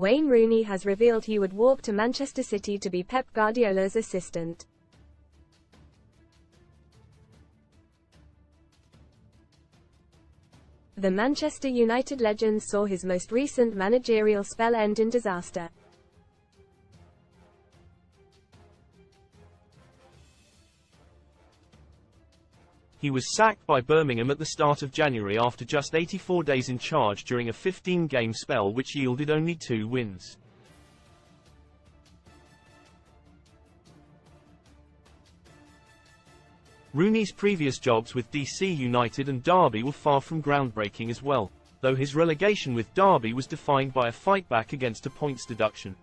Wayne Rooney has revealed he would walk to Manchester City to be Pep Guardiola's assistant. The Manchester United legend saw his most recent managerial spell end in disaster. He was sacked by Birmingham at the start of January after just 84 days in charge during a 15-game spell which yielded only 2 wins. Rooney's previous jobs with DC United and Derby were far from groundbreaking as well, though his relegation with Derby was defined by a fight back against a points deduction.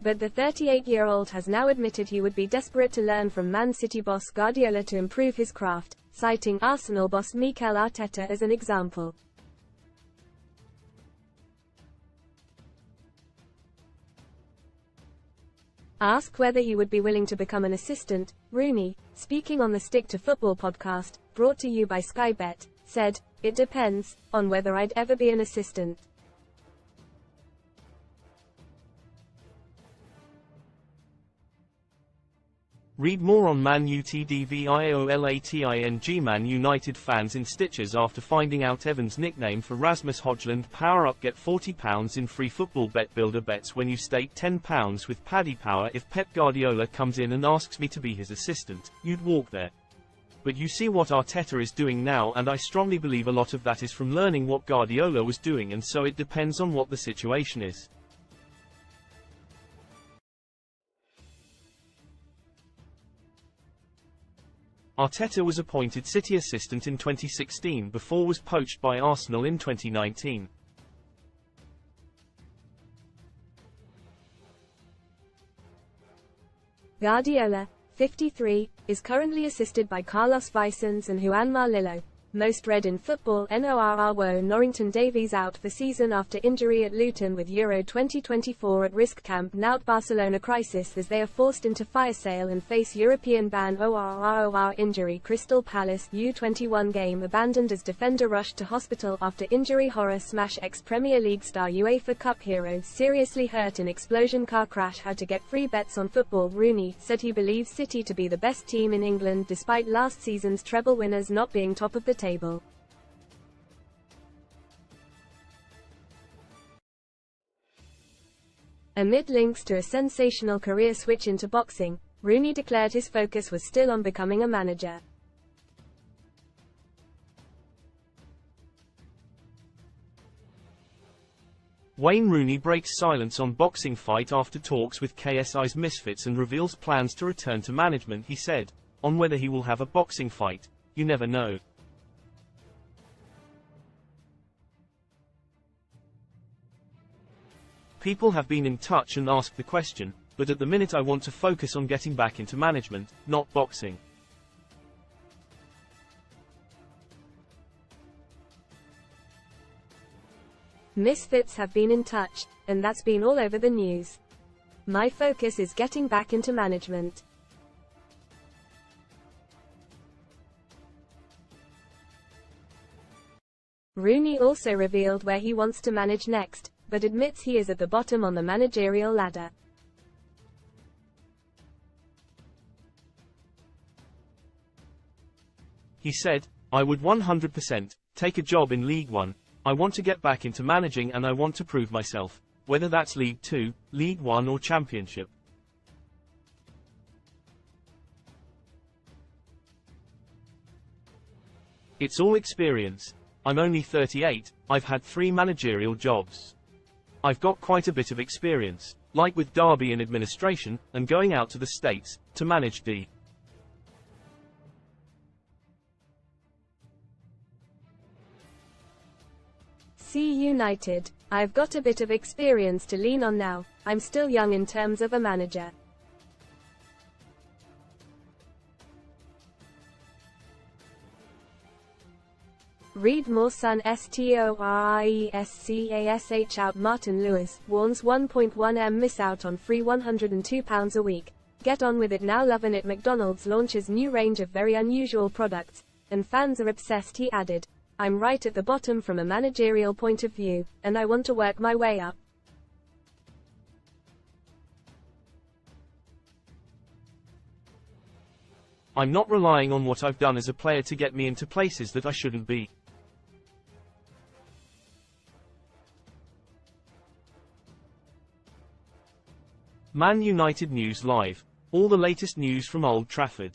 But the 38-year-old has now admitted he would be desperate to learn from Man City boss Guardiola to improve his craft, citing Arsenal boss Mikel Arteta as an example. Asked whether he would be willing to become an assistant, Rooney, speaking on the Stick to Football podcast, brought to you by Sky Bet, said, "It depends on whether I'd ever be an assistant." Read more on Man Utd Violating Man United fans in stitches after finding out Evan's nickname for Rasmus Højlund. Power up, get £40 in free football bet builder bets when you stake £10 with Paddy Power. If Pep Guardiola comes in and asks me to be his assistant, you'd walk there. But you see what Arteta is doing now, and I strongly believe a lot of that is from learning what Guardiola was doing, and so it depends on what the situation is. Arteta was appointed City assistant in 2016 before was poached by Arsenal in 2019. Guardiola, 53, is currently assisted by Carlos Vicens and Juan Marlillo. Most read in football. NORRWO Norrington Davies out for season after injury at Luton with Euro 2024 at risk. Camp Nou Barcelona crisis as they are forced into fire sale and face European ban. ORROR injury. Crystal Palace U21 game abandoned as defender rushed to hospital after injury. Horror smash. Ex-Premier League star UEFA Cup hero seriously hurt in explosion car crash. How to get free bets on football. Rooney said he believes City to be the best team in England despite last season's treble winners not being top of the table. Amid links to a sensational career switch into boxing, Rooney declared his focus was still on becoming a manager. Wayne Rooney breaks silence on boxing fight after talks with KSI's Misfits and reveals plans to return to management. He said, on whether he will have a boxing fight, "You never know. People have been in touch and asked the question, but at the minute I want to focus on getting back into management, not boxing." Misfits have been in touch, and that's been all over the news. My focus is getting back into management. Rooney also revealed where he wants to manage next, but admits he is at the bottom on the managerial ladder. He said, "I would 100% take a job in League One. I want to get back into managing and I want to prove myself, whether that's League 2, League 1 or Championship. It's all experience. I'm only 38, I've had 3 managerial jobs. I've got quite a bit of experience, like with Derby in administration, and going out to the States, to manage D. See United. I've got a bit of experience to lean on now. I'm still young in terms of a manager. Read more. Sun STORIESCASH out. Martin Lewis warns 1.1M miss out on free £102 a week. Get on with it now. Lovin' It. McDonald's launches new range of very unusual products. and fans are obsessed, he added. I'm right at the bottom from a managerial point of view, and I want to work my way up. I'm not relying on what I've done as a player to get me into places that I shouldn't be. Man United News Live. All the latest news from Old Trafford.